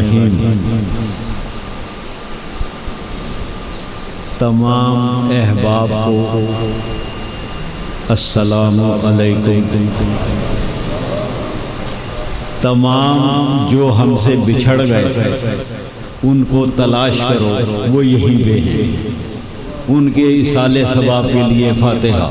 الرحیم۔ تمام احباب کو السلام علیکم۔ تمام جو ہم سے بچھڑ گئے ان کو تلاش کرو، وہ یہی پہ ہیں، ان کے ایصال ثواب کے لیے فاتحہ۔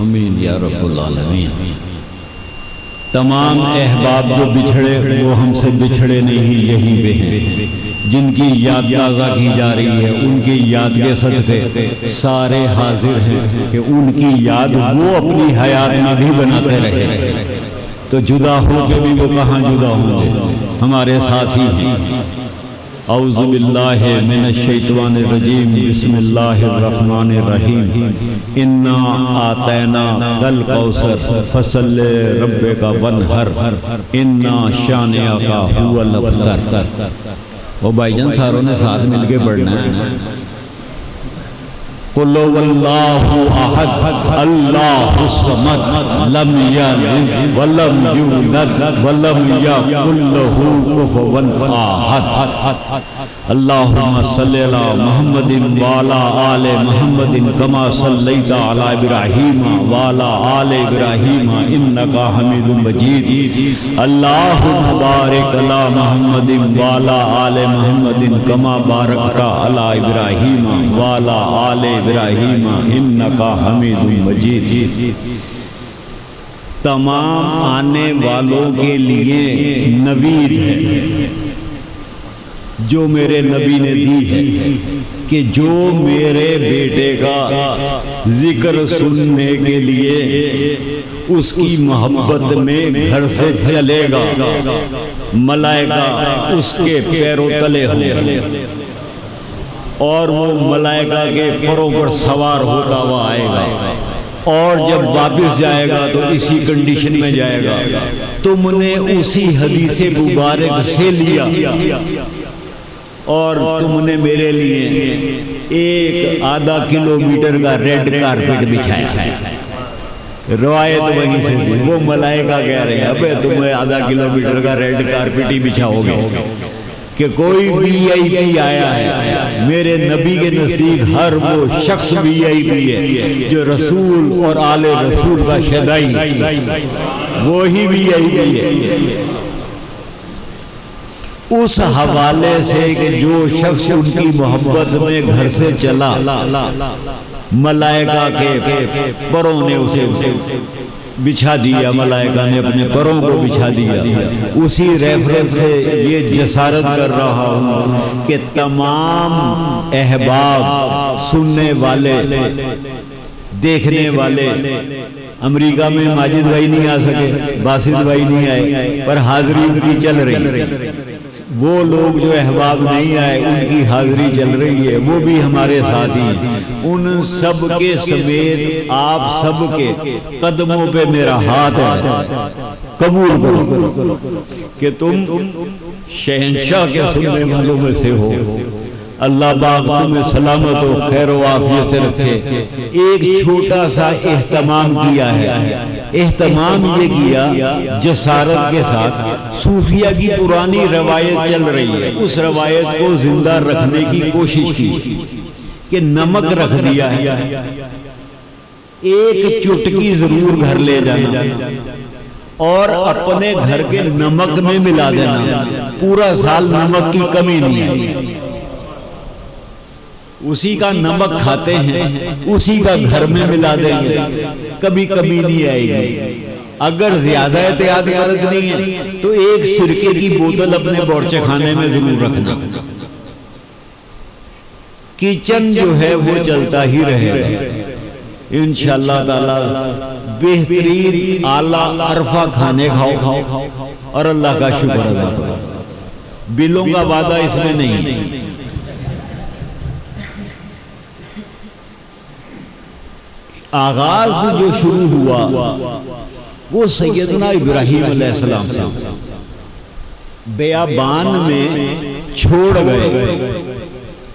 آمین یا رب العالمین۔ تمام احباب جو بچھڑے وہ ہم سے بچھڑے نہیں، یہی پہ ہیں، جن کی یاد تازہ کی جا رہی ہے، ان کی یاد کے صدقے سارے حاضر ہیں کہ ان کی یاد وہ اپنی حیات میں بھی بناتے رہے، تو جدا ہو کے بھی وہ کہاں جدا ہوں گے، ہمارے ساتھ ہی ہیں۔ اعوذ باللہ من الشیطان الرجیم، بسم اللہ الرحمن الرحیم۔ انا آتیناک الکوثر فصل لربک وانحر انا شانئک ھو الابتر۔ وہ بھائی جان ساروں نے ساتھ مل کے پڑھنا ہے۔ قل هو اللہ احد اللہ الصمد لم یلد ولم یولد ولم یکن لہ کفوا احد۔ اللہم صلی علی محمد وعلی آل محمد کما صلیت علی ابراہیم وعلی آل ابراہیم انک حمید مجید۔ اللہم بارک علی محمد وعلی آل محمد کما بارکت علی ابراہیم وعلی آل ابراہیم انک حمید مجید۔ تمام آنے والوں کے لیے نوید ہے جو میرے نبی نے دی ہے کہ جو میرے بیٹے کا ذکر سننے کے لیے اس کی محبت میں گھر سے چلے گا، ملائکہ اس کے پیروں تلے ہوں اور وہ ملائکہ کے پروں پر سوار ہوتا ہوا آئے گا، اور جب واپس جائے گا تو اسی کنڈیشن میں جائے گا۔ تم نے اسی حدیث مبارک سے لیا اور تم نے میرے لیے ایک آدھا کلومیٹر کا ریڈ کارپٹ بچھایا۔ روایت وہیں سے دی، وہ ملائکہ کہہ رہے ہیں ابے تمہیں آدھا کلومیٹر کا ریڈ کارپٹ ہی بچھاؤ گے کہ کوئی وی آئی پی آیا ہے۔ میرے نبی کے نزدیک ہر وہ شخص وی آئی پی ہے جو رسول اور آل رسول کا شیدائی، وہی وی آئی پی ہے۔ اس حوالے سے کہ جو شخص ان کی محبت میں گھر سے چلا، ملائکہ کے پروں نے اسے بچھا دیا، ملائکہ نے اپنے پروں کو بچھا دیا۔ اسی ریفرنس سے یہ جسارت کر رہا ہوں کہ تمام احباب، سننے والے، دیکھنے والے، امریکہ میں ماجد بھائی نہیں آ سکے، باسط بھائی نہیں آئے، پر حاضری ان کی چل رہی ہے۔ وہ لوگ جو احباب نہیں آئے ان کی حاضری چل رہی ہے، وہ بھی ہمارے ساتھ ہی۔ ان سب کے سمیت آپ سب کے قدموں پہ میرا ہاتھ ہے، قبول کرو کہ تم شہنشاہ کے سننے والوں میں سے ہو۔ اللہ پاک تمہیں سلامت و خیر و عافیت سے رکھے۔ ایک چھوٹا سا اہتمام کیا ہے، اہتمام یہ کیا جسارت کے ساتھ، صوفیہ کی پرانی روایت چل رہی ہے، اس روایت کو زندہ رکھنے کی کوشش کی کہ نمک رکھ دیا ہے، ایک چٹکی ضرور گھر لے جانا اور اپنے گھر کے نمک میں ملا دینا، پورا سال نمک کی کمی نہیں ہے۔ اسی کا نمک کھاتے ہیں، اسی کا گھر میں ملا دیں گے، کبھی کبھی نہیں آئے گی۔ اگر زیادہ احتیاط برتنی ہے تو ایک سرکے کی بوتل اپنے بورچے خانے میں ضرور رکھنا۔ کچن جو ہے وہ چلتا ہی رہے گا انشاءاللہ تعالی۔ بہترین اعلیٰ عرفہ کھانے کھاؤ اور اللہ کا شکر ادا کرو۔ بلوں کا وعدہ اس میں نہیں۔ آغاز جو شروع ہوا وہ سیدنا ابراہیم علیہ السلام سے بیابان میں چھوڑ گئے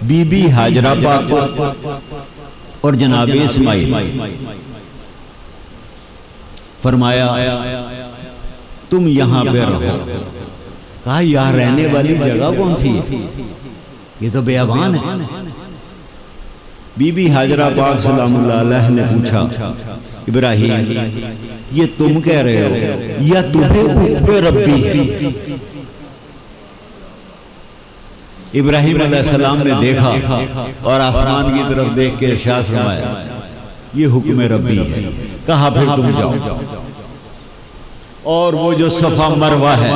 بی بی ہاجرہ پاک اور جناب اسماعیل. فرمایا تم یہاں پہ رہو. کہا یہاں رہنے والی جگہ کون سی ہے؟ یہ تو بیابان ہے. بی بی ہاجرہ پاک سلام اللہ علیہ نے پوچھا ابراہیم یہ تم کہہ رہے ہو یا تمہیں حکم ربی ہے؟ ابراہیم علیہ السلام نے دیکھا اور آسمان کی طرف دیکھ کے ارشاد فرمایا یہ حکم ربی ہے. کہا پھر تم جاؤ. اور وہ جو صفا مروہ ہے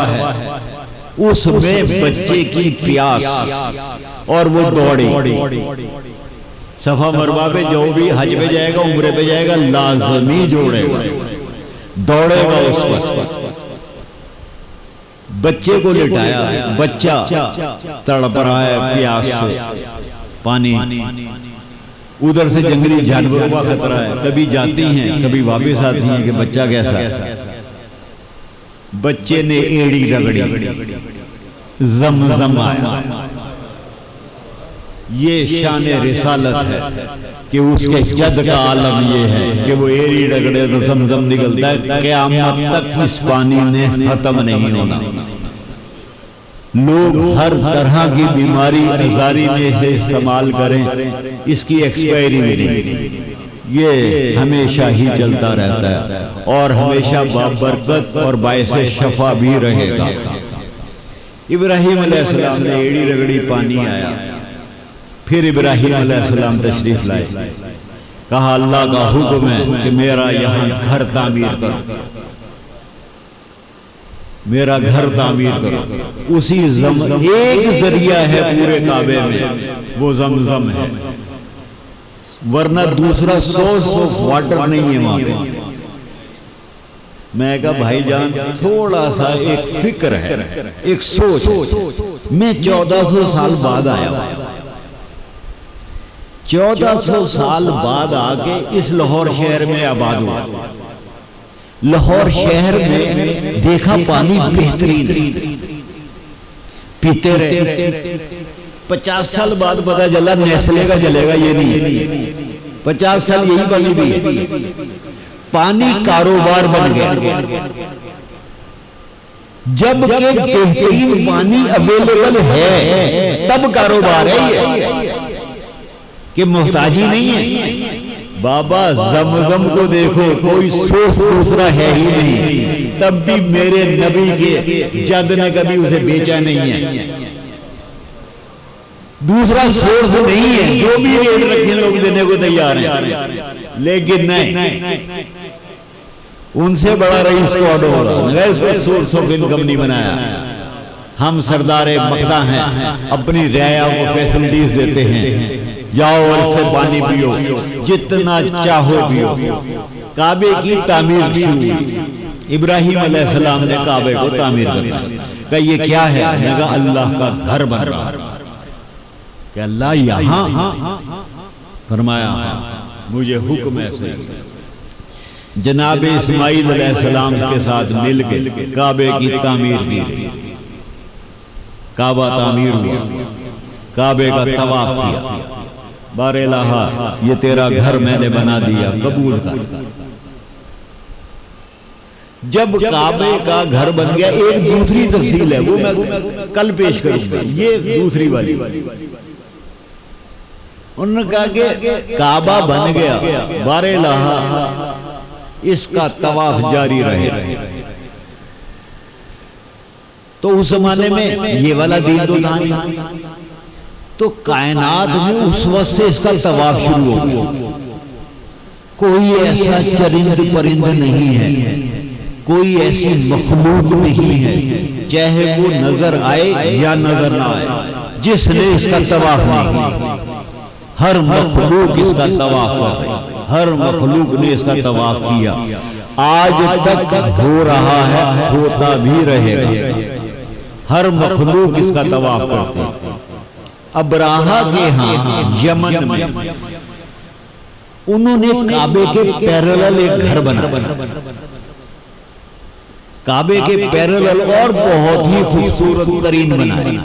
اس میں بچے کی پیاس اور وہ دوڑی. صفا مروہ پہ جو بھی حج پہ جائے گا عمرے پہ جائے گا لازمی جوڑے گا دوڑے گا اس پر. بچے کو لٹایا. بچہ تڑپ رہا ہے پیاس سے پانی. ادھر سے جنگلی جانوروں کا خطرہ ہے. کبھی جاتی ہیں کبھی واپس آتی ہیں کہ بچہ کیسا ہے. بچے نے ایڑی رگڑی زمزم آیا. یہ شان رسالت ہے کہ اس کے جد کا عالم یہ ہے کہ وہ ایڑی رگڑے تو زمزم نکلتا ہے. قیامت تک اس پانی نے ختم نہیں ہونا. لوگ ہر طرح کی بیماری ازاری میں سے استعمال کریں اس کی ایکسپائری نہیں. یہ ہمیشہ ہی چلتا رہتا ہے اور ہمیشہ بابرکت اور باعث شفا بھی رہے گا. ابراہیم علیہ السلام نے ایڑی رگڑی پانی آیا. پھر ابراہیم علیہ السلام تشریف لائے. کہا اللہ کا حکم ہے کہ میرا یہاں گھر تعمیر کرو. میرا گھر تعمیر کرو. اسی ایک ذریعہ ہے پورے کعبے میں وہ زمزم ہے ورنہ دوسرا سورس آف واٹر نہیں ہے وہاں پہ. میں کہا بھائی جان تھوڑا سا ایک فکر ہے ایک سوچ. میں 1400 سال بعد آیا ہوں. 1400 سال بعد آگے اس لاہور شہر میں آباد ہوا. لاہور شہر میں دیکھا پانی بہترین پیتے رہے. 50 سال بعد پتہ چلا نیسلے کا جلے گا یہ نہیں. 50 سال یہی پانی بھی پانی کاروبار بن گیا. جب کہ بہترین پانی اویلیبل ہے تب کاروبار ہے کہ محتاجی نہیں ہے. بابا زمزم کو دیکھو کوئی سورس دوسرا ہے ہی نہیں. تب بھی میرے نبی کے جد نے کبھی اسے بیچا نہیں ہے. دوسرا سورس نہیں ہے. جو بھی ریٹ رکھیں لوگ دینے کو تیار ہیں لیکن نہیں. ان سے بڑا رئیس کو آڈو ہوگا اس کو سورس آف انکم نہیں بنایا. ہم سردار مکہ ہیں اپنی رعایا کو فیسلٹیز دیتے ہیں. جاؤ اور سے پانی پیو جتنا چاہو پیو. کعبے کی تعمیر شروع. ابراہیم علیہ السلام نے کعبے کو تعمیر کرا. کہ یہ کیا ہے؟ میں کہا اللہ کا گھر بن رہا. کہ اللہ یہاں؟ فرمایا مجھے حکم ایسے. جناب اسماعیل علیہ السلام کے ساتھ مل کے کعبے کی تعمیر کی. کعبہ تعمیر ہوا. کعبے کا طواف کیا. بار الہ یہ تیرا گھر میں نے بنا دیا قبول کر. جب کعبے کا گھر بن گیا ایک دوسری تفصیل ہے وہ میں کل پیش کروں گا. یہ دوسری والی انہوں نے کہا کہ کعبہ بن گیا بار الہ اس کا طواف جاری رہے. تو اس زمانے میں یہ والا دین تو تھا نہیں. تو کائنات میں اس وقت سے اس کا طواف شروع ہو گیا. کوئی ایسا چرند پرند نہیں ہے کوئی ایسی مخلوق نہیں ہے چاہے وہ نظر آئے یا نظر نہ آئے جس نے اس کا طواف نہیں. ہر مخلوق اس کا طواف کیا. ہر مخلوق نے اس کا طواف کیا. آج تک ہو رہا ہے ہوتا بھی رہے گا. ہر مخلوق اس کا طواف کرتے ہیں. ابراہا کے ہاں یمن میں انہوں نے کعبے کے پیرالل ایک گھر بنا. کعبے کے پیرالل اور بہت ہی خوبصورت ترین بنائے.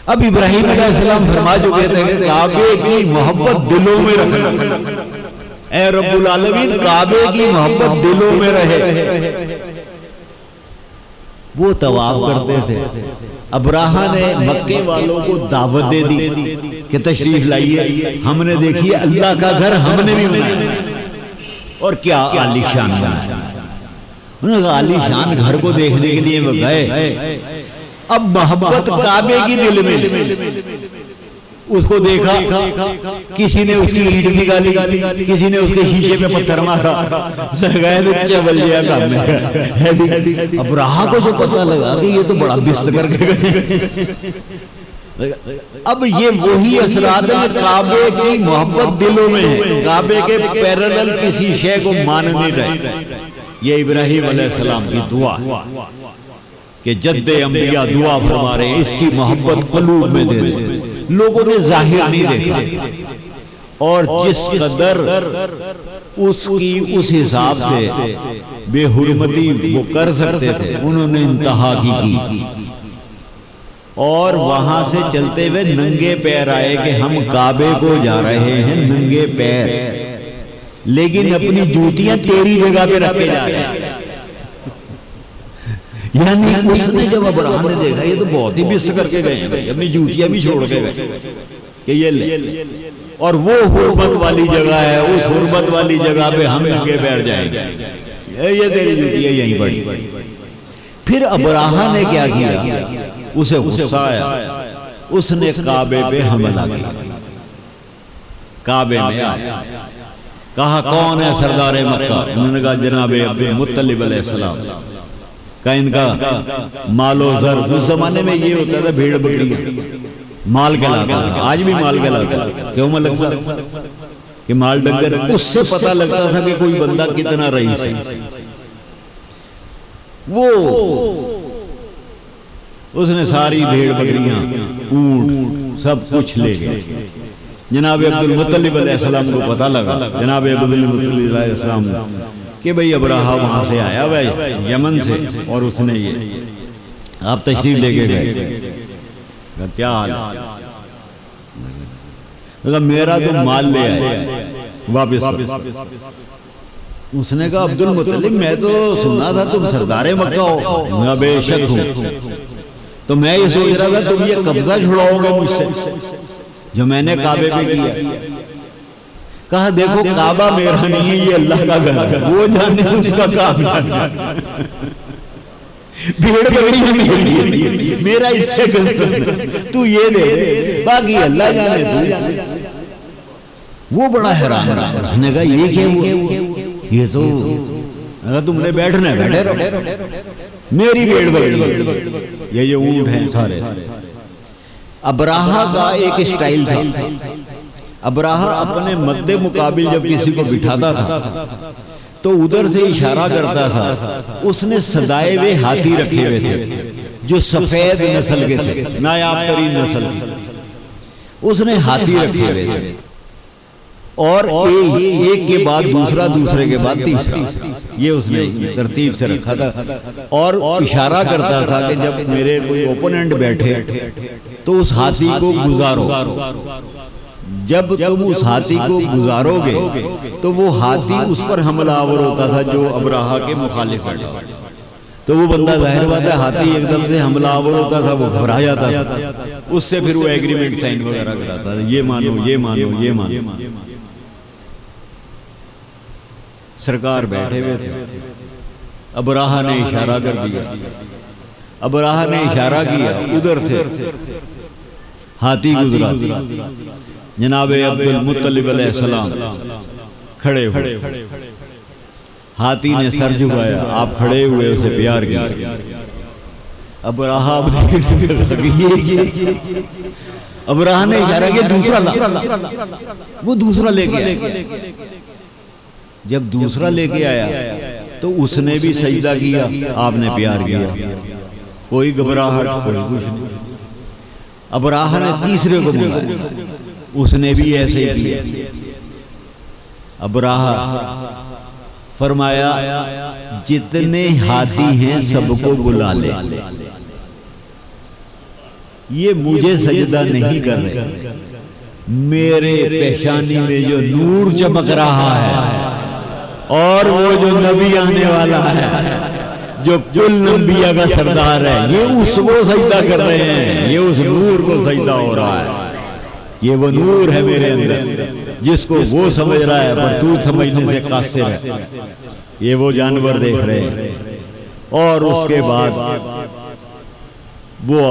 اب ابراہیم علیہ السلام فرما چکے تھے کہ کعبے کی محبت دلوں میں رکھنا. اے رب العالمین کعبے کی محبت دلوں میں رہے. وہ طواف کرتے تھے. ابراہا نے مکے والوں کو دعوت دے دی کہ تشریف لائیے, ہم نے دیکھی اللہ کا گھر ہم نے بھی بنایا اور کیا عالی شان بنایا. انہوں نے کہا عالی شان گھر کو دیکھنے کے لیے وہ گئے. اب محبت کعبے کی دل میں, اس کو دیکھا, کسی نے اس کی اینٹ نکالی, کسی نے اس کے شیشے پہ پتھر مارا, گئے تو چبل لیا کام میں. اب راہ کو جو پتہ لگا کہ یہ تو بڑا بست کر کے گئے. اب یہ وہی اثرات ہیں کہ کعبے کی محبت دلوں میں ہے, کعبے کے پیرالل کسی شے کو مان نہیں رہے. یہ ابراہیم علیہ السلام کی دعا کہ جد انبیاء دعا فرما رہے ہیں اس کی محبت قلوب میں دے دے. لوگوں نے ظاہر نہیں دیکھا, اور جس قدر اس کی اس حساب سے بے حرمتی وہ کر سکتے تھے انہوں نے انتہا کی. اور وہاں سے چلتے ہوئے ننگے پیر آئے کہ ہم کعبے کو جا رہے ہیں ننگے پیر, لیکن اپنی جوتیاں تیری جگہ پہ رکھے جا رہے ہیں. یعنی اس نے جب ابراہیم نے دیکھا یہ تو بہت ہی بست کر کے گئے ہیں, اپنی جوتیاں بھی چھوڑ کے گئے کہ یہ لے, اور وہ حرمت والی جگہ ہے, اس حرمت والی جگہ پہ ہم ننگے پیر جائیں گے, یہ تیری جوتیاں یہیں پڑی. پھر ابراہیم نے کیا کیا, اسے غصہ آیا, اس نے کعبے پہ حملہ کیا. کعبے میں آیا, کہا کون ہے سردار مکہ؟ انہوں نے کہا جناب عبد المطلب علیہ السلام. کہا ان کا مال و زر, اس زمانے میں یہ ہوتا تھا بھیڑ بکری مال کہلاتا تھا, آج بھی مال کہلاتا ہے. کیوں ملک صاحب کہ مال ڈنگر, اس سے پتہ لگتا تھا کہ کوئی بندہ کتنا رئیس ہے. وہ اس نے ساری بھیڑ بکریاں اونٹ سب کچھ لے گئے. جناب عبد المطلب علیہ السلام کو پتہ لگا, جناب عبد المطلب علیہ السلام کہ بھئی ابراہا وہاں سے آیا ہوا ہے یمن سے, اور اس نے یہ آپ تشریف لے کے گئے. کیا حال ہے؟ میرا تو مال لے آئے واپس. اس نے کہا عبد المطلب میں تو سنا تھا تم سردار مکہ ہو. میں بے شک ہوں, تو میں یہ سوچ رہا تھا تم یہ قبضہ چھڑاؤ گے مجھ سے جو میں نے کعبے پہ کیا. کہا دیکھو کعبہ میرا نہیں ہے, یہ اللہ کا گھر ہے, وہ جانے اس کا کام جانے. بھیڑ بکری میرا اس سے گھر تو یہ دے, باقی اللہ جانے تو. وہ بڑا حیران رہا, اس نے کہا یہ کیا ہوا, یہ تو اگر تم نے بیٹھنا ہے بیٹھے رہو, میری بھیڑ بکری یہ اونٹ ہیں سارے. ابراہا کا ایک سٹائل تھا. ابراہا اپنے مد مقابل جب کسی کو بٹھاتا تھا تو ادھر سے اشارہ کرتا تھا. اس نے سدائے ہوئے ہاتھی رکھے ہوئے تھے جو سفید نسل کے تھے, نایاب ترین نسل کی. اس نے ہاتھی رکھے ہوئے تھے, اور ایک کے بعد دوسرا, دوسرے کے بعد تیسرا, یہ اس نے ترتیب سے رکھا تھا. اور اشارہ کرتا تھا کہ جب میرے کوئی اوپوننٹ بیٹھے تو اس ہاتھی کو گزارو. جب تم اس ہاتھی کو گزارو گے تو وہ ہاتھی اس پر حملہ آور ہوتا تھا جو ابراہا کے مخالف ہے. تو وہ بندہ ظاہر بات ہے ہاتھی ایک دم سے حملہ آور ہوتا تھا, وہ گھبرا جاتا تھا. اس سے پھر وہ ایگریمنٹ سائن وغیرہ کراتا تھا, یہ مانو یہ مانو یہ مانو. سرکار بیٹھے ہوئے تھے, ابراہا نے اشارہ کر دیا. ابراہا نے اشارہ کیا, ادھر سے ہاتھی گزرا. جناب عبد المطلب علیہ السلام کھڑے ہوئے, ہاتھی نے سر جھکایا, آپ کھڑے ہوئے اسے پیار کیا. ابراہا نے اشارہ کیا دوسرا لا, وہ دوسرا لے کے آیا. جب دوسرا لے کے آیا تو اس نے بھی سجدہ کیا, آپ نے پیار کیا. کوئی گھبراہٹ کوئی کچھ نہیں. ابراہا نے تیسرے کو بلایا, اس نے بھی ایسے ہی کیا. ابراہا فرمایا جتنے ہاتھی ہیں سب کو بلا لے، یہ مجھے سجدہ نہیں کر رہے، میرے پیشانی میں جو نور چمک رہا ہے اور وہ جو نبی آنے والا ہے جو کل انبیاء کا سردار ہے، یہ اس کو سجدہ کر رہے ہیں، یہ اس نور کو سجدہ ہو رہا ہے، یہ وہ نور ہے میرے اندر جس کو وہ سمجھ رہا ہے پر تو سمجھنے سے قاصر ہے، یہ وہ جانور دیکھ رہے ہیں۔ اور اس کے بعد وہ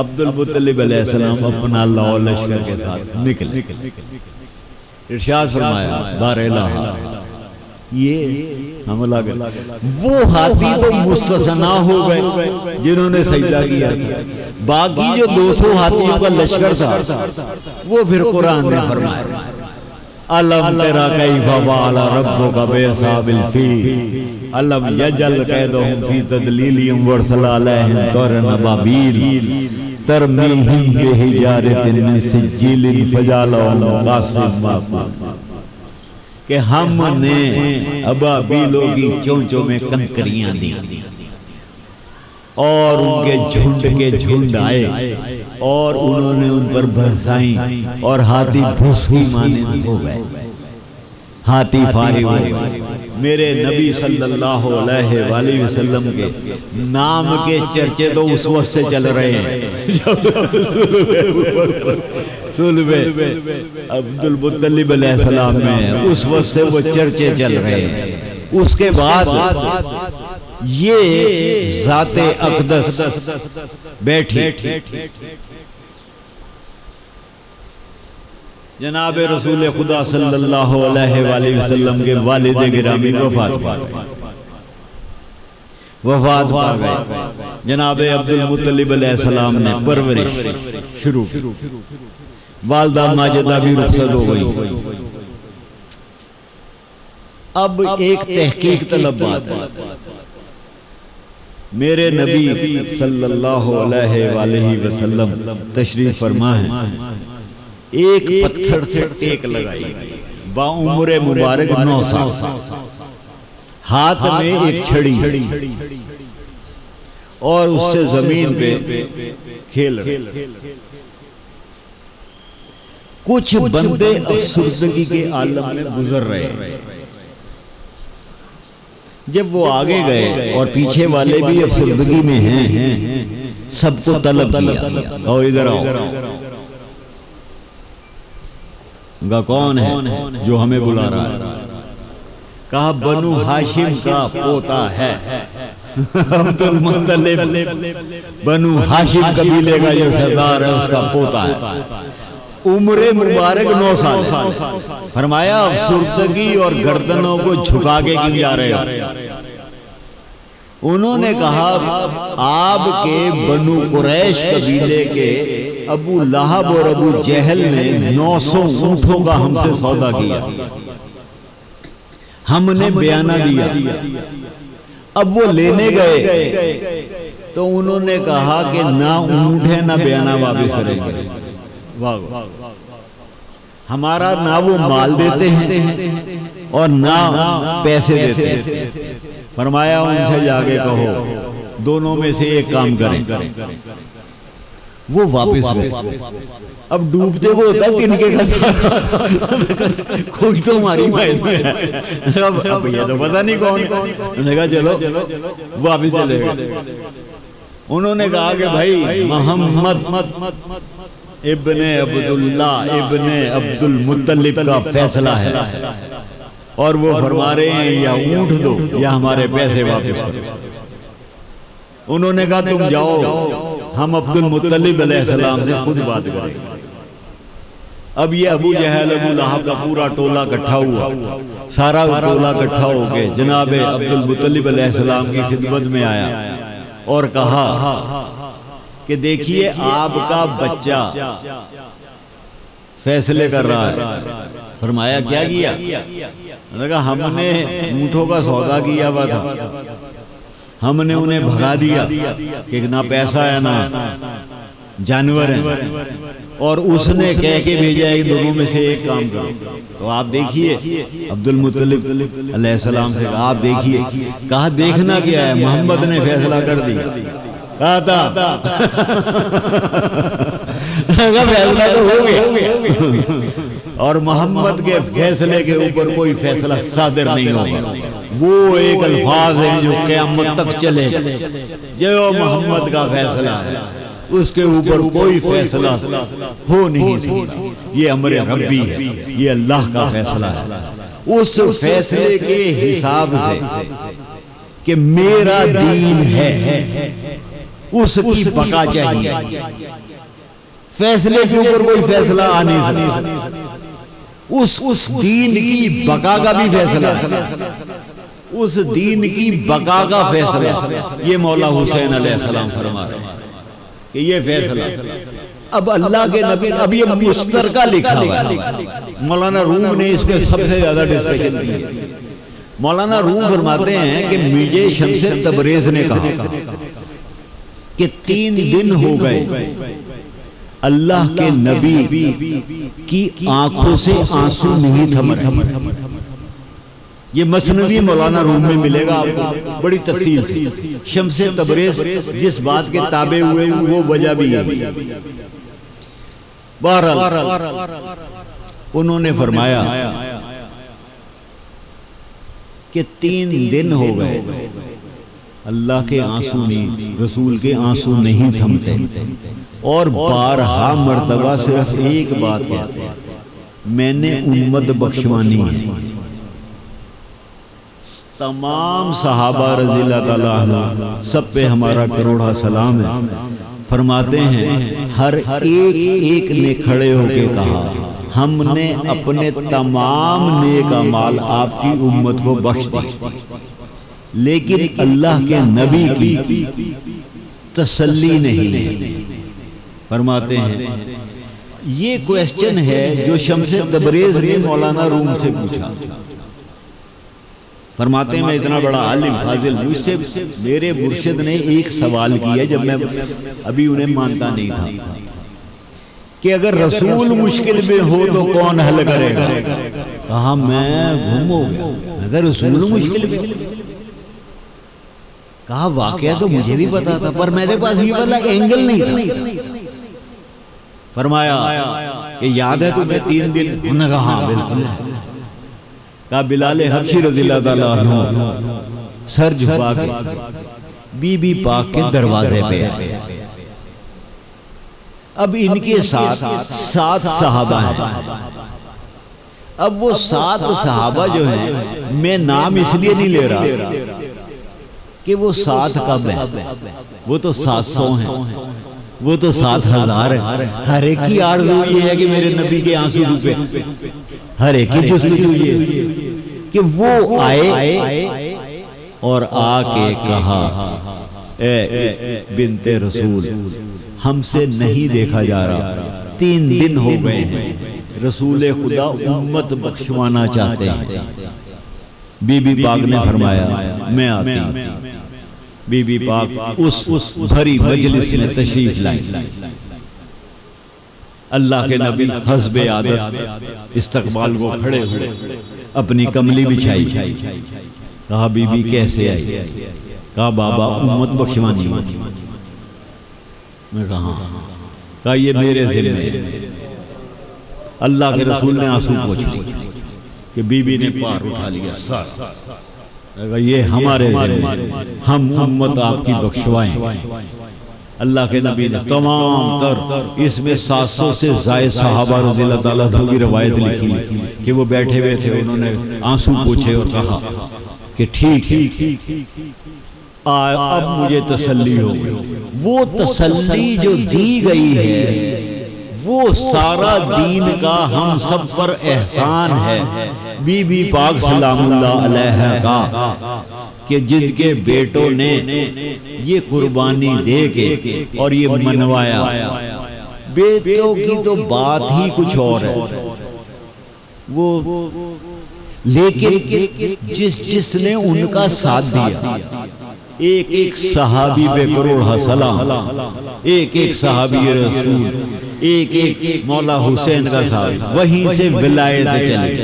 عبد المطلب علیہ السلام اپنا اللہ و لشکر کے ساتھ نکلے، ارشاد فرمایا بار الہ یہ حملہ کر، وہ ہاتھی تو مستثنا ہو گئے جنہوں نے سجدہ کیا تھا، باقی جو 200 ہاتھیوں کا لشکر تھا وہ پھر قرآن نے فرمایا الم تری کیف فعل ربک باصحاب الفیل الم یجعل کیدہم فی تضلیل وارسل علیہم طیرا ابابیل ترمیہم بحجارۃ من سجیل فجعلہم کعصف مأکول، کہ ہم نے ابابیلوں کی چونچوں میں کنکریاں دی اور ان کے جھنڈ آئے اور انہوں نے ان پر برسائیں اور ہاتھی بھسکی مانند ہو گئے، ہاتھی فارغ ہو گئے۔ میرے نبی صلی اللہ علیہ وآلہ وسلم کے نام کے چرچے تو اس وقت سے چل رہے ہیں صلب عبد المطلب علیہ السلام میں، اس وقت سے وہ چرچے چل رہے ہیں۔ اس کے بعد یہ ذات اقدس بیٹھی، جناب رسول خدا صلی اللہ علیہ وآلہ وسلم کے والد گرامی وفات پا گئے، جناب عبد المطلب علیہ السلام نے پرورش شروع کی، والدہ ماجدہ بھی رخصت ہو گئی۔ اب ایک تحقیق طلب بات ہے، میرے نبی صلی اللہ علیہ وآلہ وسلم تشریف فرما ہے، ایک پتھر سے ٹیک لگائی با عمر مبارک 9 سال، ہاتھ میں ایک چھڑی اور اس سے زمین پہ کھیل رہے۔ کچھ بندے افسردگی کے عالم میں گزر رہے، جب وہ آگے گئے اور پیچھے والے بھی افسردگی میں ہیں، سب کو طلب کیا، کہو ادھر آؤ، گا کون ہے جو ہمیں بلا رہا ہے؟ کہا بنو ہاشم کا پوتا ہے عبد المطلب، بنو ہاشم قبیلے کا جو سردار ہے اس کا پوتا ہے، عمر مبارک 9 سال۔ فرمایا افسردگی اور گردنوں کو جھکا کے کیوں جا رہے ہو؟ انہوں نے کہا آپ کے بنو قریش قبیلے کے ابو لہب اور ابو جہل نے 900 اونٹوں کا ہم سے سودا کیا، ہم نے بیانہ دیا، اب وہ لینے گئے تو انہوں نے کہا کہ نہ اونٹ ہے نہ بیانہ واپس کریں گے، ہمارا نہ وہ مال دیتے ہیں اور نہ پیسے دیتے ہیں۔ فرمایا ان سے جا کے کہو دونوں میں سے ایک کام کریں، وہ واپس گئے۔ اب ڈوبتے کو ہوتا ہے تنکے کا ساتھ، کوئی تو ہماری محض میں ہے، اب یہ تو پتہ نہیں کون، انہوں نے کہا چلو واپس چلے گئے۔ انہوں نے کہا کہ بھائی محمد ابن عبداللہ ابن عبد المطلب کا فیصلہ ہے اور وہ فرما رہے ہیں یا اونٹ دو یا ہمارے پیسے واپس کرو۔ انہوں نے کہا تم جاؤ، ہم عبد المطلب علیہ السلام سے خود بات کریں۔ اب یہ ابو جہل ابو لہب کا پورا ٹولہ اکٹھا ہوا، سارا ٹولہ اکٹھا ہو کے جناب عبد المطلب علیہ السلام کی خدمت میں آیا اور کہا کہ دیکھیے آپ کا بچہ فیصلے کر رہا ہے۔ فرمایا کیا کیا؟ ہم نے اونٹوں کا سودا کیا ہوا تھا، ہم نے انہیں بھگا دیا کہ نہ پیسہ ہے نہ جانور ہیں، اور اس نے کہہ کے بھیجا ہے کہ دونوں میں سے ایک کام کرو. تو آپ دیکھیے عبد المطلب علیہ السلام سے کہا آپ دیکھیے, کہا دیکھنا کیا ہے, محمد نے فیصلہ کر دیا. کہا تھا فیصلہ تو ہو گیا, اور محمد کے فیصلے کے اوپر کوئی فیصلہ صادر نہیں ہوگا. وہ ایک الفاظ ہیں جو قیامت تک چلے, جو محمد کا فیصلہ ہے اس کے اوپر کوئی فیصلہ ہو نہیں سکتا. یہ امر ربی ہے, یہ اللہ کا فیصلہ ہے. اس فیصلے کے حساب سے کہ میرا دین ہے اس کی بقا چاہیے. فیصلے کے اوپر کوئی فیصلہ آ نہیں سکتا. اس دین کی بقا کا بھی فیصلہ, اس دین کی بقا کا فیصلہ یہ مولا حسین علیہ السلام فرما رہے ہیں کہ یہ فیصلہ. اب اللہ کے نبی, اب یہ مشترکہ لکھا ہوا ہے. مولانا روم نے اس پہ سب سے زیادہ ڈسکشن کی. مولانا روم فرماتے ہیں کہ مجھے شمس تبریز نے کہا کہ 3 دن ہو گئے اللہ کے نبی کی آنکھوں سے آنسو نہیں تھمے. یہ مثنوی مولانا روم میں ملے گا آپ کو بڑی تفصیل سے. شمس تبریز جس بات کے تابع ہوئے وہ وجہ بھی ہے. بہرحال انہوں نے فرمایا کہ 3 دن ہو گئے اللہ کے آنسو نہیں, رسول کے آنسو نہیں تھمتے, اور بارہا مرتبہ صرف ایک بات کہتے ہیں, میں نے امت بخشوانی ہے. تمام صحابہ رضی اللہ تعالیٰ عنہ سب پہ ہمارا کروڑا سلام ہے. فرماتے ہیں ہر ایک نے کھڑے ہو کے کہا ہم نے اپنے تمام نیک اعمال آپ کی امت کو بخش دی, لیکن اللہ کے نبی کی تسلی نہیں. فرماتے ہیں یہ کویسچن ہے جو شمس تبریز نے مولانا روم سے پوچھا. فرماتے ہیں میں اتنا بڑا عالم فاضل, مجھ سے میرے مرشد نے ایک سوال کیا جب میں ابھی انہیں مانتا نہیں تھا کہ اگر رسول مشکل میں ہو تو کون حل کرے گا. کہا میں گم ہو گیا, اگر رسول مشکل میں. کہا واقعہ تو مجھے بھی پتا تھا پر میرے پاس یہ والا اینگل نہیں تھا. فرمایا کہ یاد ہے تمہیں 3 دن؟ انہوں نے کہا ہاں بالکل. کہا بلال حبشی رضی اللہ تعالیٰ عنہ سر جھکا کے بی بی پاک کے دروازے پہ آئے. اب ان کے ساتھ 7 صحابہ ہیں. اب وہ 7 صحابہ جو ہیں, میں نام اس لیے نہیں لے رہا کہ وہ 7 کب ہیں, وہ تو 700 ہیں, وہ تو 7000 ہیں. ہر ایک کی آرزو یہ ہے کہ میرے نبی کے آنسو روپے, ہر ایک کی جستجو یہ کہ وہ آئے اور آ کے کہا اے بنت رسول ہم سے نہیں دیکھا جا رہا, 3 دن ہو گئے ہیں, رسول خدا امت بخشوانا چاہتے ہیں. بی بی پاک نے فرمایا میں آتی ہوں. بی بی پاک اس بھری مجلس میں تشریف لائی. اللہ کے نبی حسب عادت استقبال کو کھڑے ہوئے, اپنی کملی بچھائی. کہا بی بی کیسے آئی؟ کہا بابا امت بخشوانی. میں کہا یہ میرے ذمہ ہے. اللہ کے رسول نے آنسو پوچھے کہ بی بی نے پار اٹھا لیا. یہ ہمارے ذمہ, ہم امت آپ کی بخشوائیں. اللہ کے نبی نے تمام تر اس میں 700 سے زائد صحابہ رضی اللہ تعالیٰ عنہ کی روایت لکھی کہ وہ بیٹھے ہوئے تھے, انہوں نے آنسو پوچھے اور کہا کہ ٹھیک اب مجھے تسلی ہو گئی. وہ تسلی جو دی گئی ہے وہ سارا دین کا ہم سب پر احسان ہے. بی بی پاک سلام اللہ علیہ کا کہ جن کے بیٹوں نے یہ قربانی دے کے اور یہ منوایا. بیٹوں کی تو بات ہی کچھ اور ہے, وہ لیکن جس نے ان کا ساتھ دیا, ایک صحابی پہ کروڑ سلام, ایک صحابی رسول ایک ایک مولا حسین کا صاحب وہیں سے ولایت چلی،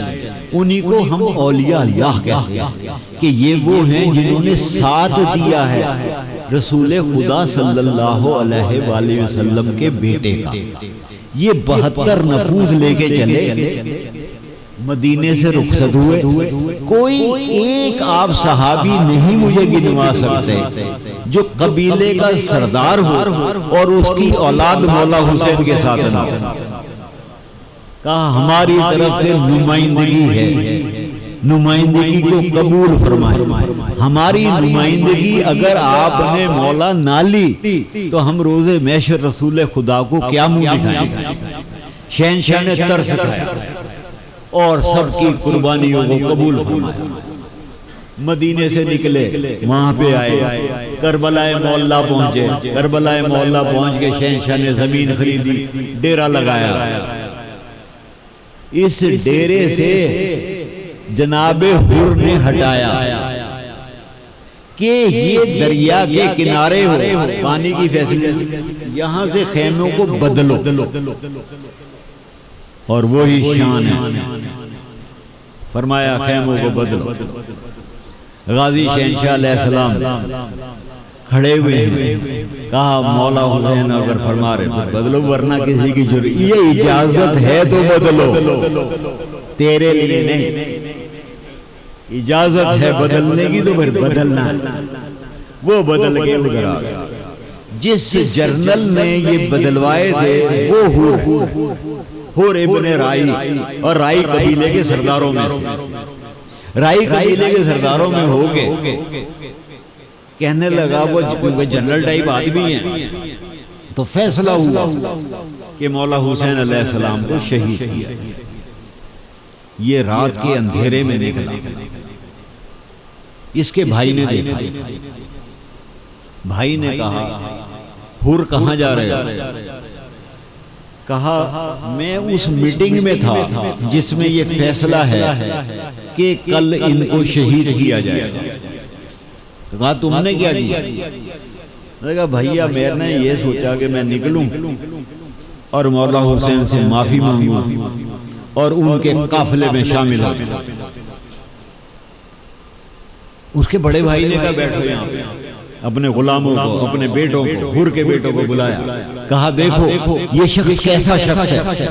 انہی کو ہم اولیاء اللہ کہتے ہیں کہ یہ وہ ہیں جنہوں نے ساتھ دیا ہے رسول خدا صلی اللہ علیہ وآلہ وسلم کے بیٹے کا۔ یہ 72 نفوذ لے کے چلے، مدینے سے رخصت ہوئے، کوئی ایک آپ صحابی نہیں مجھے گنوا سکتے جو قبیلے کا سردار ہو اور اس کی اولاد مولا حسین کے ساتھ نہ ہو۔ کہا ہماری طرف سے نمائندگی ہے، نمائندگی کو قبول فرمائے، ہماری نمائندگی اگر آپ نے مولا نہ لی تو ہم روز محشر رسول خدا کو کیا منہ دکھائیں گے۔ شہنشاہ نے ترس کھایا اور سب کی قربانیوں کو قبول فرمایا۔ مدینے سے نکلے، وہاں پہ آئے، کربلا معلیٰ پہنچے، کربلا معلیٰ پہنچ کے شہنشاہ نے زمین خریدی، ڈیرا لگایا۔ اس ڈیرے سے جناب حر نے ہٹایا کہ یہ دریا کے کنارے ہو، پانی کی فیسلٹی، یہاں سے خیموں کو بدلو، اور وہی شان ہے، فرمایا خیموں کو بدلو۔ غازی شہنشاہ علیہ السلام کھڑے ہوئے ہیں، کہا مولا حسین اگر فرما رہے تو بدلو، ورنہ کسی کی ضرورت، یہ اجازت ہے تو بدلو، تیرے لیے نہیں، اجازت ہے بدلنے کی تو پھر بدلنا ہے۔ وہ بدل کے ادھر آ گیا۔ جس جرنل نے یہ بدلوائے تھے وہ حر ابن رائی، اور رائی قبیلے کے سرداروں میں سے، رائی قبیلے کے سرداروں میں ہو گئے۔ کہنے لگا وہ جنرل ٹائپ آدمی ہیں، تو فیصلہ ہوا کہ مولا حسین علیہ السلام کو شہید کیا۔ یہ رات کے اندھیرے میں نکلا، اس کے بھائی نے دیکھا، بھائی نے کہا حر کہاں جا رہے ہو؟ کہا میں اس میٹنگ میں تھا جس میں یہ فیصلہ ہے کہ کل ان کو شہید کیا جائے گا۔ کہا تم نے کیا کیا؟ کہا بھائیا میں نے یہ سوچا کہ میں نکلوں اور مولا حسین سے معافی مانگوں اور ان کے قافلے میں شامل ہوں۔ اس کے بڑے بھائی نے کہا بیٹھو یہاں پہ، اپنے غلاموں کو، اپنے بیٹوں کو، حر کے بیٹوں کو بلایا، کہا دیکھو یہ شخص کیسا شخص ہے،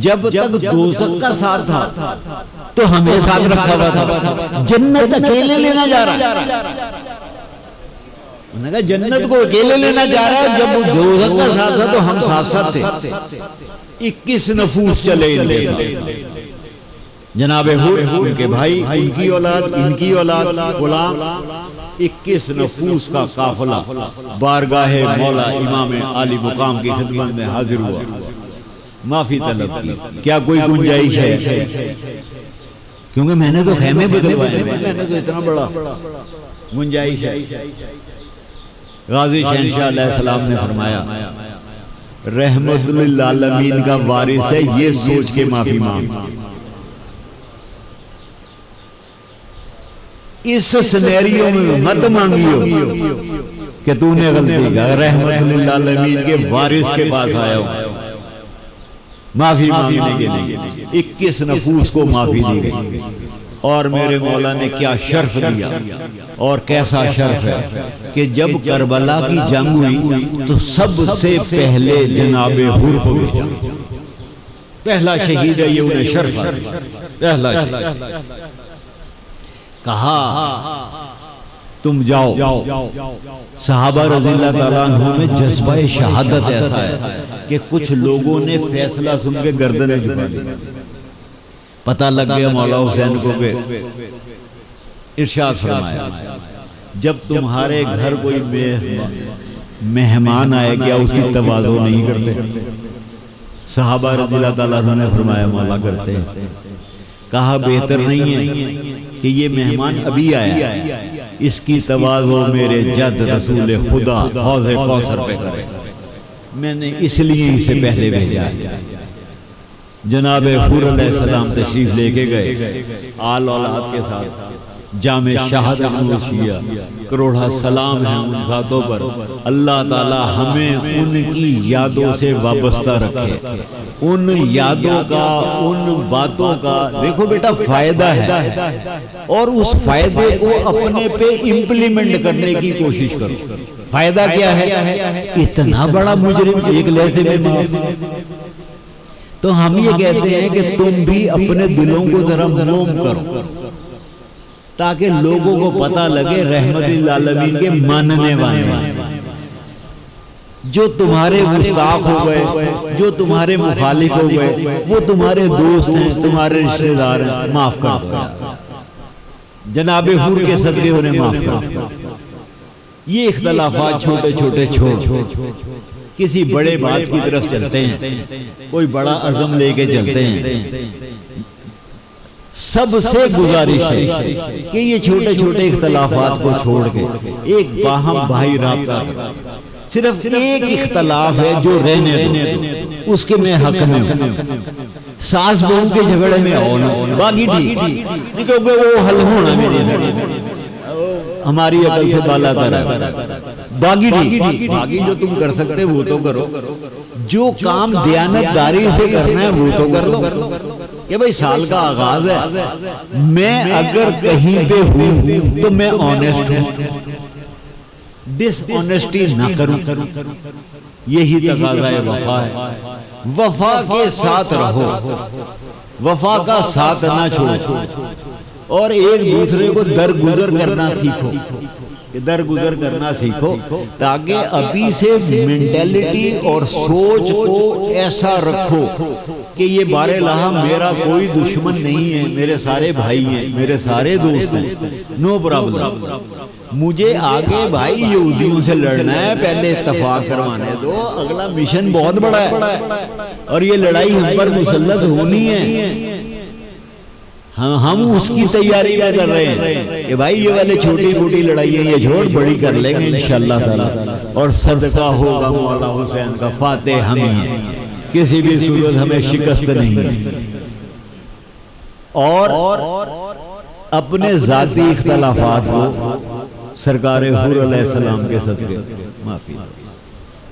جب تک دوزخ کا ساتھ تھا تو ہمیں ساتھ رکھا ہوا تھا، جنت اکیلے لینا جا رہا ہے۔ انہوں نے کہا جنت کو اکیلے لینا جا رہا ہے، جب دوزخ کا ساتھ تھا تو ہم ساتھ ساتھ تھے۔ 21 نفوس چلے ان کے ساتھ، جناب حر، ان کے بھائی، ان کی اولاد، ان کی اولاد، غلام، 21 نفوس کا قافلہ بارگاہ مولا امام عالی مقام کی خدمت میں حاضر ہوا، معافی طلب کی۔ کیا کوئی گنجائش ہے؟ کیونکہ میں نے تو خیمے بدلوائے، میں نے تو اتنا بڑا، گنجائش ہے؟ غازی شہنشاہ علیہ السلام نے فرمایا رحمت للعالمین کا وارث ہے، یہ سوچ کے معافی مانگ۔ اس سینیریو میں مت مانگیو کہ تو نے غلطی کا، رحمت للعالمین کے وارث کے پاس آیا ہوں معافی مانگنے کے لیے۔ 21 نفوس کو معافی دی گئی، اور میرے مولا نے کیا شرف دیا، اور کیسا شرف ہے کہ جب کربلا کی جنگ ہوئی تو سب سے پہلے جناب حر کو بھیجا، پہلا شہید ہے یہ، انہیں شرف پہلا شہید۔ کہا تم جاؤ۔ صحابہ رضی اللہ تعالیٰ عنہ میں جذبہ شہادت ایسا ہے کہ کچھ لوگوں نے فیصلہ سن کے گردنیں جھکا دی۔ پتہ لگ گیا مولا حسین کو کہ ارشاد فرمایا جب تمہارے گھر کوئی مہمان آئے کیا اس کی تواضع نہیں کرتے؟ صحابہ رضی اللہ تعالیٰ عنہ نے فرمایا مولا کرتے ہیں۔ کہا بہتر نہیں ہے کہ یہ مہمان ابھی آیا، اس کی تواضع میرے جد رسول خدا حوض کوثر پہ کرے، میں نے اس لیے اسے پہلے بھیجا ہے۔ جناب حر علیہ السلام تشریف لے کے گئے آل اولاد کے ساتھ، جامع شہادت نوشیہ، کروڑا سلام ہے ان ذاتوں پر۔ اللہ تعالی ہمیں ان کی یادوں سے وابستہ رکھے، ان یادوں کا، ان باتوں کا دیکھو بیٹا فائدہ ہے، اور اس فائدے کو اپنے پہ امپلیمنٹ کرنے کی کوشش کرو۔ فائدہ کیا ہے؟ اتنا بڑا مجرم ایک لہجے میں معاف۔ تو ہم یہ کہتے ہیں کہ تم بھی اپنے دلوں کو ذرا موم کرو، تاکہ لوگوں کو پتہ لگے رحمت للعالمین کے ماننے والے ہیں۔ جو تمہارے گستاخ ہو گئے، جو تمہارے مخالف ہو گئے، وہ تمہارے دوست ہیں، تمہارے رشتہ دار ہیں، معاف کر دو۔ جناب حور کے صدقے انہیں معاف کر دو۔ یہ اختلافات چھوٹے چھوٹے چھوڑ کسی بڑے بات کی طرف چلتے ہیں، کوئی بڑا عزم لے کے چلتے ہیں۔ سب سے گزارش ہے کہ یہ چھوٹے چھوٹے اختلافات کو چھوڑ کے ایک باہم بھائی رابطہ کرو۔ صرف ایک اختلاف ہے جو رہنے دو، اس کے میں حق میں ہوں۔ ساس بہو کے جھگڑے میں آؤ نا، باقی ٹھیک، کیونکہ وہ حل ہونا میری ہماری عقل سے بالا تر ہے۔ باقی ٹھیک، باقی جو تم کر سکتے وہ تو کرو، جو کام دیانتداری سے کرنا ہے وہ تو کر لو۔ کہ بھئی سال کا آغاز ہے، میں اگر کہیں پہ ہوں تو میں آنیسٹ ہوں، ڈس آنیسٹی نہ کروں۔ یہی تقاضا وفا ہے۔ وفا کے ساتھ رہو، وفا کا ساتھ نہ چھوڑو، اور ایک دوسرے کو درگزر کرنا سیکھو، درگزر کرنا سیکھو، تاکہ ابھی سے مینٹیلٹی اور سوچ کو ایسا رکھو کہ یہ بارے لہا میرا کوئی دشمن نہیں ہے، میرے سارے بھائی ہیں، میرے سارے دوست ہیں، نو پرابلم۔ مجھے آگے بھائی یہودیوں سے لڑنا ہے، پہلے اتفاق کروانے دو، اگلا مشن بہت بڑا ہے، اور یہ لڑائی ہم پر مسلط ہونی ہے۔ ہم اس کی تیاری میں کر رہے ہیں کہ بھائی یہ والے چھوٹی چھوٹی لڑائیاں یہ جھوڑ بڑی کر لیں گے انشاءاللہ تعالی، اور صدقہ ہوگا مولا حسین کا، فاتح ہم ہی ہیں، کسی بھی صورت ہمیں شکست نہیں ہے۔ اور اپنے ذاتی اختلافات کو سرکار حور علیہ السلام کے صدقے معافی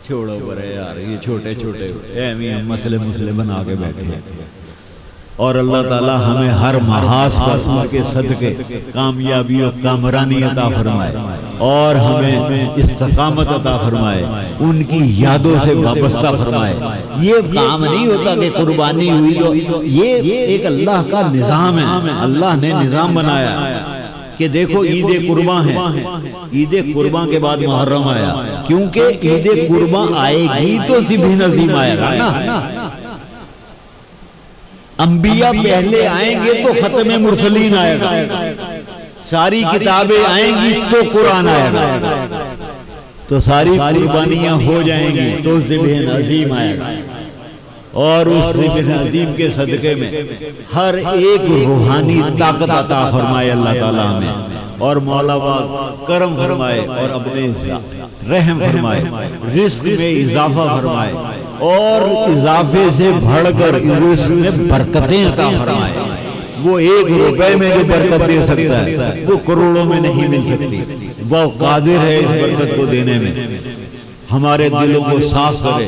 چھوڑو برے یار، یہ چھوٹے چھوٹے اہمی مسئلے بنا کے بیٹھے ہیں۔ اور اللہ تعالی ہمیں ہر محاذ پر ان کے صدقے کامیابی و کامرانی عطا فرمائے، اور ہمیں استقامت عطا فرمائے، ان کی یادوں سے وابستہ فرمائے۔ یہ کام نہیں ہوتا کہ قربانی ہوئی تو، یہ ایک اللہ کا نظام ہے۔ اللہ نے نظام بنایا کہ دیکھو عید قرباں ہے، عید قرباں کے بعد محرم آیا، کیونکہ عید قرباں آئے گی تو ذبح نظیم آئے گا نا۔ انبیاء پہلے آئیں گے تو ختم مرسلین آئے گا، ساری کتابیں آئیں گی تو قرآن آئے گا، تو ساری قربانیاں ہو جائیں گی تو ذبح عظیم آئے گا۔ اور اس ذبح عظیم کے صدقے میں ہر ایک روحانی طاقت عطا فرمائے اللہ تعالیٰ ہمیں، اور مولا پاک کرم فرمائے، اور اپنے رحم فرمائے، رزق میں اضافہ فرمائے، اور اضافے سے بڑھ کر رزق میں برکتیں عطا فرمائے۔ وہ 1 روپے میں جو برکت دے سکتا ہے وہ کروڑوں میں نہیں مل سکتی، وہ قادر ہے اس برکت کو دینے میں۔ ہمارے دلوں کو صاف کرے،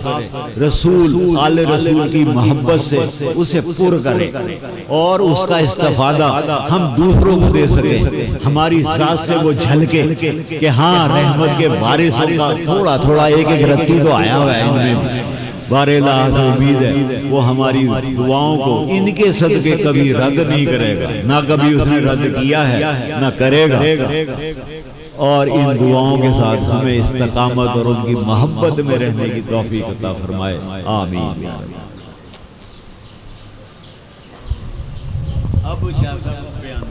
رسول آل رسول کی محبت سے اسے پر کرے، اور اس کا استفادہ ہم دوسروں کو دے سکیں، ہماری ذات سے وہ جھلکے کہ ہاں رحمت کے وارثوں کا تھوڑا تھوڑا ایک رتی تو آیا ہوا ہے ان میں۔ بارے اللہ سے امید ہے وہ ہماری دعاؤں کو ان کے صدقے کبھی رد نہیں کرے گا، نہ کبھی اس نے رد کیا ہے نہ کرے گا، اور ان دعاؤں کے ساتھ ہمیں استقامت اور ان کی محبت میں رہنے کی توفیق عطا فرمائے، آمین۔ اب شاہ صاحب بیان